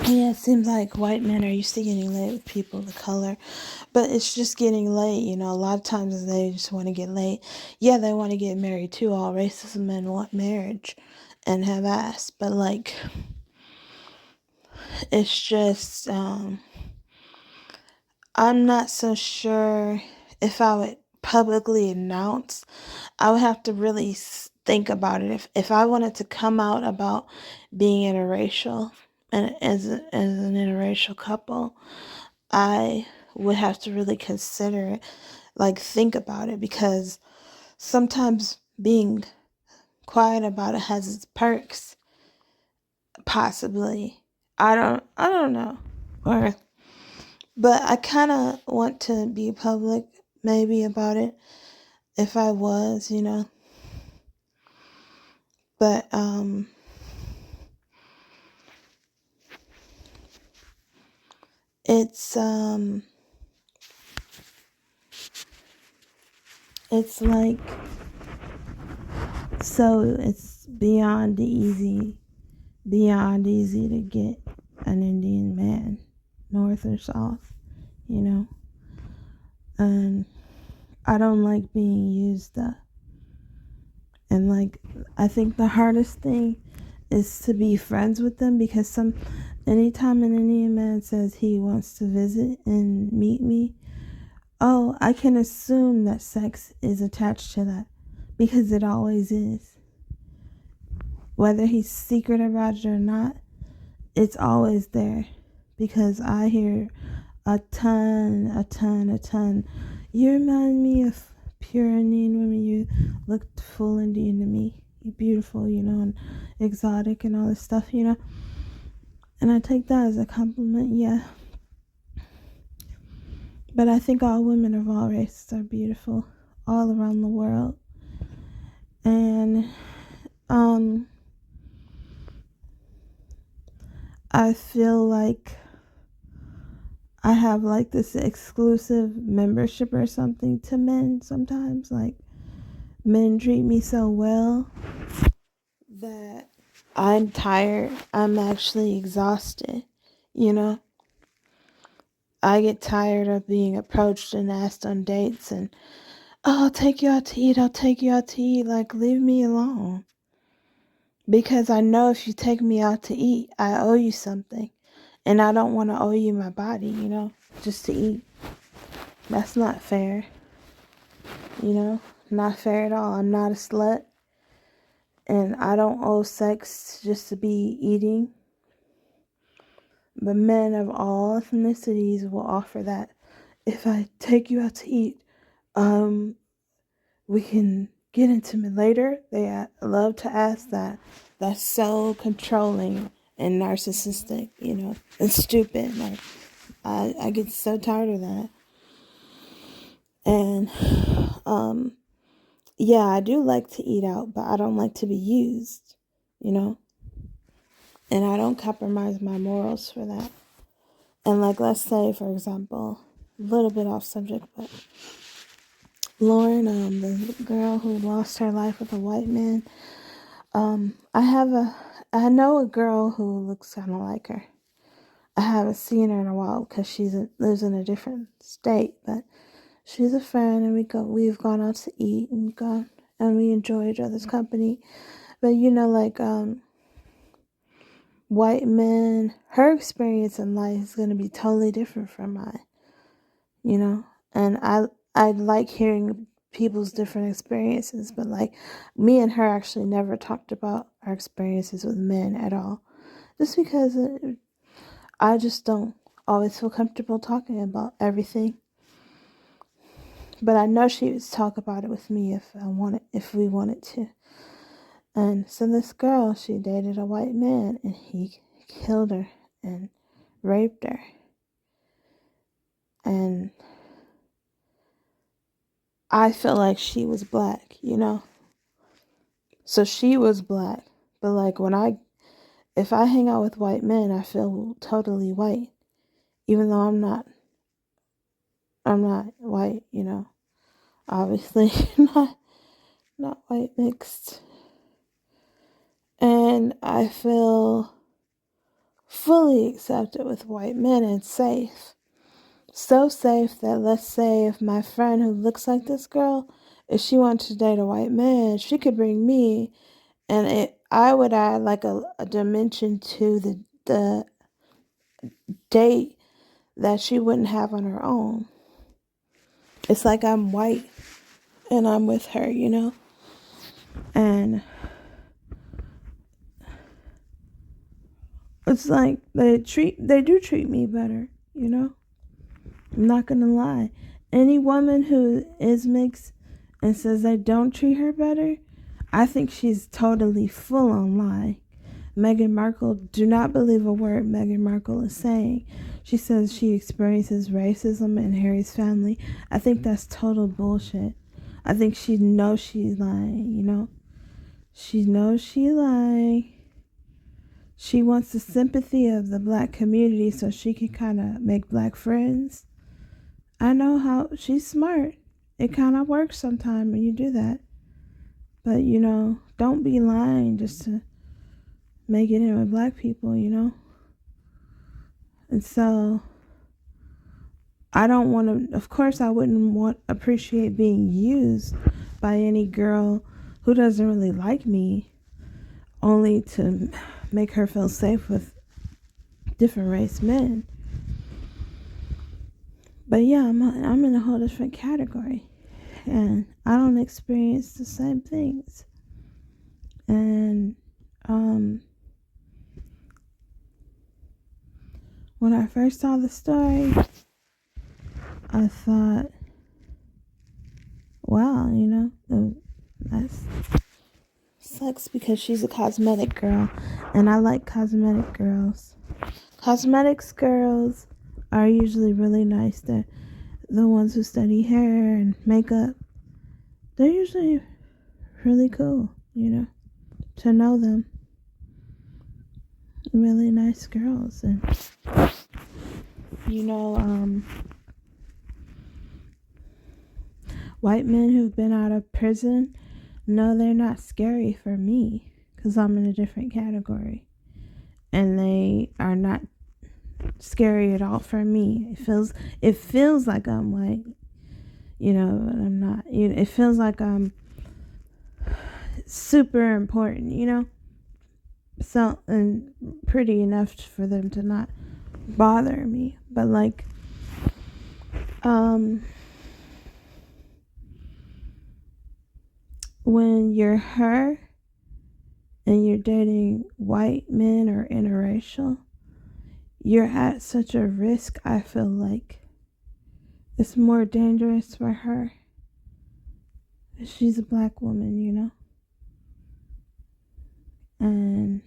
Yeah, it seems like white men are used to getting laid with people of color, but it's just getting laid. A lot of times they just want to get laid. Yeah, they want to get married too. All races of men want marriage and have ass, but like, it's just, I'm not so sure if I would publicly announce. I would have to really think about it. If I wanted to come out about being interracial and as an interracial couple, I would have to really consider it, like think about it, because sometimes being quiet about it has its perks, possibly. I don't know. Or but I kind of want to be public maybe about it if I was. But it's it's like, so it's beyond easy to get an Indian man, north or south, you know. And I don't like being used up. And like, I think the hardest thing is to be friends with them, because anytime an Indian man says he wants to visit and meet me, oh, I can assume that sex is attached to that, because it always is. Whether he's secret about it or not, it's always there, because I hear a ton. You remind me of pure Indian women. You looked full Indian to me. You're beautiful, and exotic and all this stuff. And I take that as a compliment, yeah. But I think all women of all races are beautiful all around the world. And I feel like I have like this exclusive membership or something to men sometimes. Like, men treat me so well that I'm tired. I'm actually exhausted. You know, I get tired of being approached and asked on dates and, oh, I'll take you out to eat. I'll take you out to eat. Like, leave me alone. Because I know if you take me out to eat, I owe you something. And I don't want to owe you my body, just to eat. That's not fair. Not fair at all. I'm not a slut. And I don't owe sex just to be eating. But men of all ethnicities will offer that. If I take you out to eat, we can get intimate later. They love to ask that. That's so controlling and narcissistic, and stupid. Like, I get so tired of that. And yeah, I do like to eat out, but I don't like to be used, and I don't compromise my morals for that. And like, let's say, for example, a little bit off subject, but Lauren, the girl who lost her life with a white man, I know a girl who looks kind of like her. I haven't seen her in a while because lives in a different state, but she's a friend, and we've gone out to eat and we enjoy each other's company. But like, white men, her experience in life is going to be totally different from mine, and I like hearing people's different experiences, but like, me and her actually never talked about our experiences with men at all, just because I just don't always feel comfortable talking about everything. But I know she would talk about it with me if we wanted to. And so this girl, she dated a white man, and he killed her and raped her. And I feel like she was black, So she was black. But like, if I hang out with white men, I feel totally white. Even though I'm not white, Obviously not white mixed. And I feel fully accepted with white men and safe. So safe that, let's say, if my friend who looks like this girl, if she wanted to date a white man, she could bring me, and I would add like a dimension to the date that she wouldn't have on her own. It's like I'm white and I'm with her, And it's like they do treat me better, I'm not gonna lie. Any woman who is mixed and says they don't treat her better, I think she's totally full on lie. Meghan Markle, do not believe a word Meghan Markle is saying. She says she experiences racism in Harry's family. I think that's total bullshit. I think she knows she's lying, She knows she's lying. She wants the sympathy of the black community so she can kind of make black friends. I know how she's smart. It kind of works sometimes when you do that. But, don't be lying just to make it in with black people, And so I don't want to, of course, I wouldn't appreciate being used by any girl who doesn't really like me, only to make her feel safe with different race men. But yeah, I'm in a whole different category, and I don't experience the same things. And when I first saw the story, I thought, wow, that sucks because she's a cosmetic girl, and I like cosmetic girls. Cosmetics girls are usually really nice. They're the ones who study hair and makeup. They're usually really cool, to know them. Really nice girls. And, white men who've been out of prison, no, they're not scary for me because I'm in a different category. And they are not scary at all for me. It feels like I'm white, but I'm not. It feels like I'm super important, so, and pretty enough for them to not bother me. But like, when you're her and you're dating white men or interracial, you're at such a risk. I feel like it's more dangerous for her. She's a black woman, and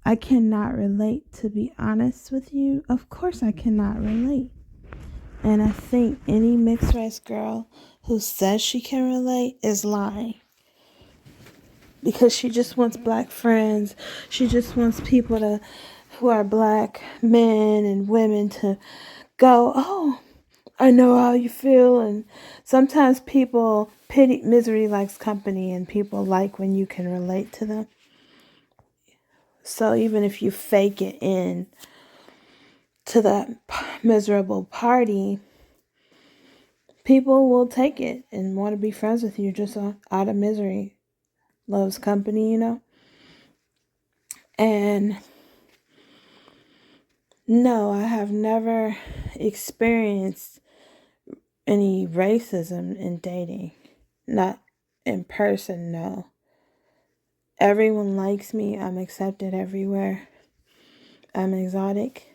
I cannot relate, to be honest with you. Of course I cannot relate. And I think any mixed race girl who says she can relate is lying. Because she just wants black friends. She just wants people who are black men and women to go, oh, I know how you feel. And sometimes people misery likes company, and people like when you can relate to them. So even if you fake it in to that miserable party, people will take it and want to be friends with you just out of misery. Loves company, And no, I have never experienced any racism in dating. Not in person, no. Everyone likes me. I'm accepted everywhere. I'm exotic.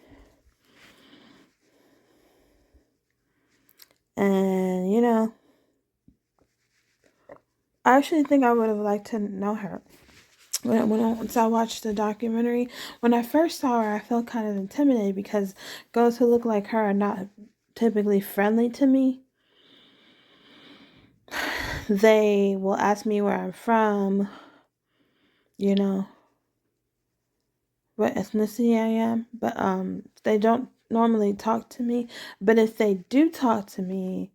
And, I actually think I would have liked to know her. Once I watched the documentary, when I first saw her, I felt kind of intimidated because girls who look like her are not typically friendly to me. They will ask me where I'm from, what ethnicity I am, but they don't normally talk to me. But if they do talk to me,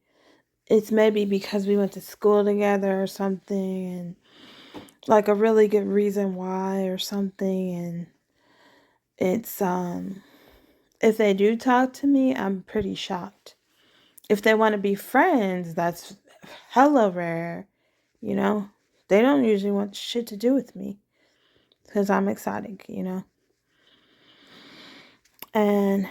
it's maybe because we went to school together or something, and like a really good reason why or something. And It's if they do talk to me, I'm pretty shocked. If they want to be friends, that's hella rare, you know? They don't usually want shit to do with me because I'm exotic, you know? And